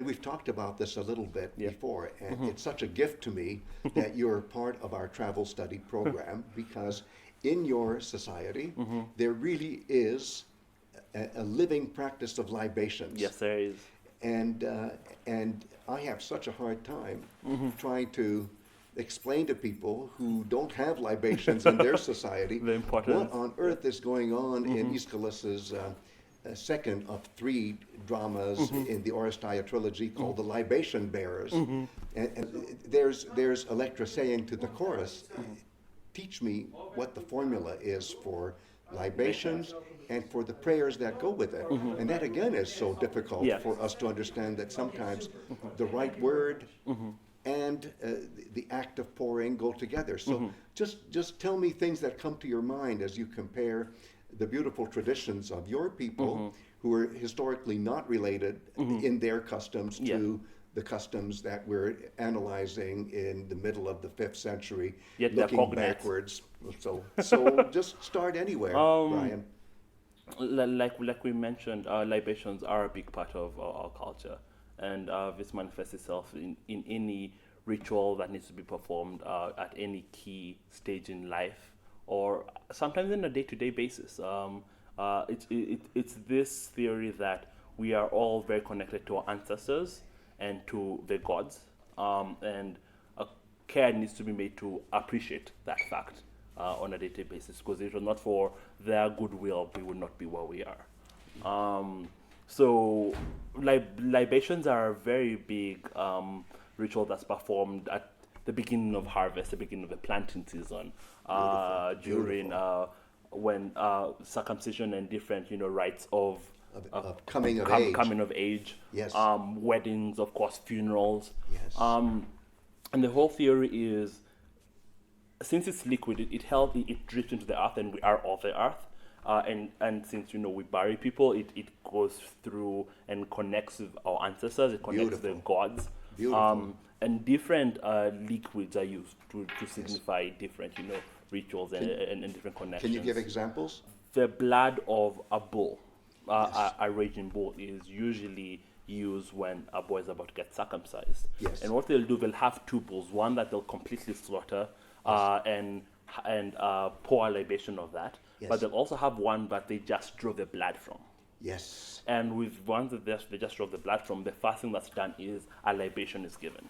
We've talked about this a little bit Yeah. before, and it's such a gift to me that you're part of our travel study program because in your society, there really is a living practice of libations. Yes, there is. And, uh, and I have such a hard time trying to explain to people who don't have libations in their society The what importance. on earth is going on in Aeschylus's second of three dramas in the Oresteia trilogy called the Libation Bearers. And there's Electra saying to the chorus, teach me what the formula is for libations and for the prayers that go with it. And that again is so difficult Yes. for us to understand that sometimes the right word and the act of pouring go together. So just tell me things that come to your mind as you compare the beautiful traditions of your people who are historically not related in their customs Yeah. to the customs that we're analyzing in the middle of the 5th century, Yet they're looking cognate. backwards. So just start anywhere, Brian. Like we mentioned, libations are a big part of our culture, and this manifests itself in any ritual that needs to be performed at any key stage in life, or sometimes on a day-to-day basis. It's this theory that we are all very connected to our ancestors and to the gods, and care needs to be made to appreciate that fact on a day-to-day basis. Because if it was not for their goodwill, we would not be where we are. So libations are a very big ritual that's performed at the beginning of harvest, the beginning of the planting season, during when circumcision and different rites of Coming of age. coming of age, Yes. weddings, of course, funerals. Yes. And the whole theory is, since it's liquid, it drips into the earth, and we are of the earth. And since we bury people, it goes through and connects with our ancestors. It connects with the Beautiful. gods. Beautiful. And different liquids are used to signify different rituals and different connections. Can you give examples? The blood of a bull, a raging bull, is usually used when a boy is about to get circumcised. Yes. And what they'll do, they'll have two bulls, one that they'll completely slaughter and pour a libation of that. Yes. But they'll also have one that they just draw the blood from. Yes. And with ones that they just draw the blood from, the first thing that's done is a libation is given.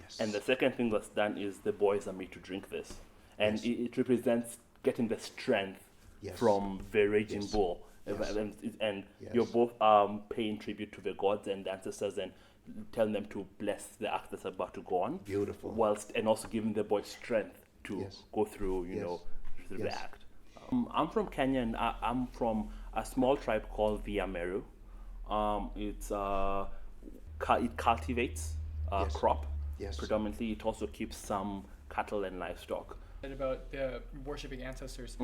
Yes. And the second thing that's done is the boys are made to drink this. And Yes. it represents getting the strength Yes. from the raging Yes. bull. Yes. And Yes. you're both paying tribute to the gods and the ancestors and telling them to bless the act that's about to go on. Beautiful. Whilst and also giving the boys strength to Yes. go through, Yes. through Yes. the act. I'm from Kenya, and I'm from a small tribe called the Ameru. It cultivates Yes. crop Yes. predominantly. It also keeps some cattle and livestock. About worshiping ancestors.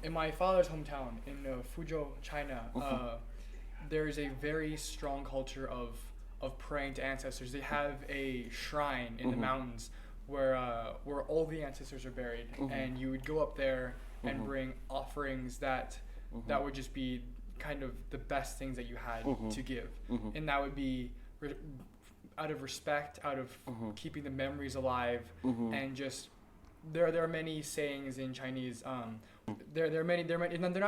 In my father's hometown in Fuzhou, China, there is a very strong culture of praying to ancestors. They have a shrine in the mountains where all the ancestors are buried, and you would go up there and bring offerings that would just be kind of the best things that you had to give, and that would be out of respect, out of keeping the memories alive, and just there are many sayings in Chinese. There are many. They're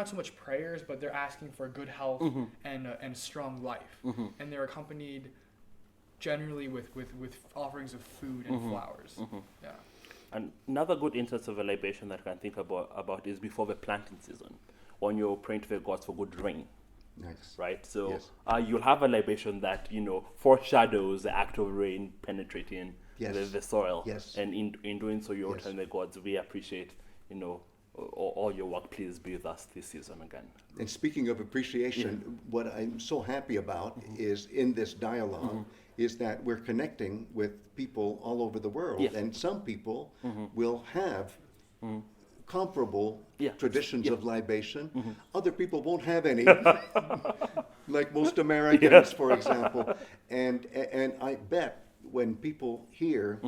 not so much prayers, but they're asking for good health and strong life, and they're accompanied generally with offerings of food and flowers. Yeah. And another good instance of a libation that I can think about is before the planting season, when you're praying to the gods for good rain. Nice. Right, so Yes. you'll have a libation that foreshadows the act of rain penetrating Yes. the soil. Yes. And in doing so, you're Yes. telling the gods, we appreciate all your work. Please be with us this season again. And speaking of appreciation, what I'm so happy about is in this dialogue is that we're connecting with people all over the world. Yes. And some people will have comparable Yeah. traditions Yeah. of libation. Other people won't have any, like most Americans, for example. And I bet when people hear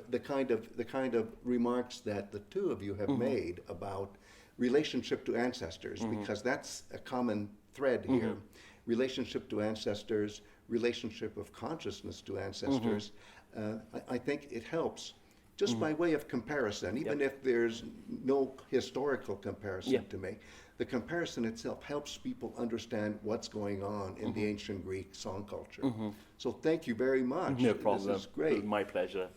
the kind of remarks that the two of you have made about relationship to ancestors, because that's a common thread here, relationship to ancestors, relationship of consciousness to ancestors, I think it helps just by way of comparison, even if there's no historical comparison to make. The comparison itself helps people understand what's going on in the ancient Greek song culture. So thank you very much. No problem. This is great. My pleasure.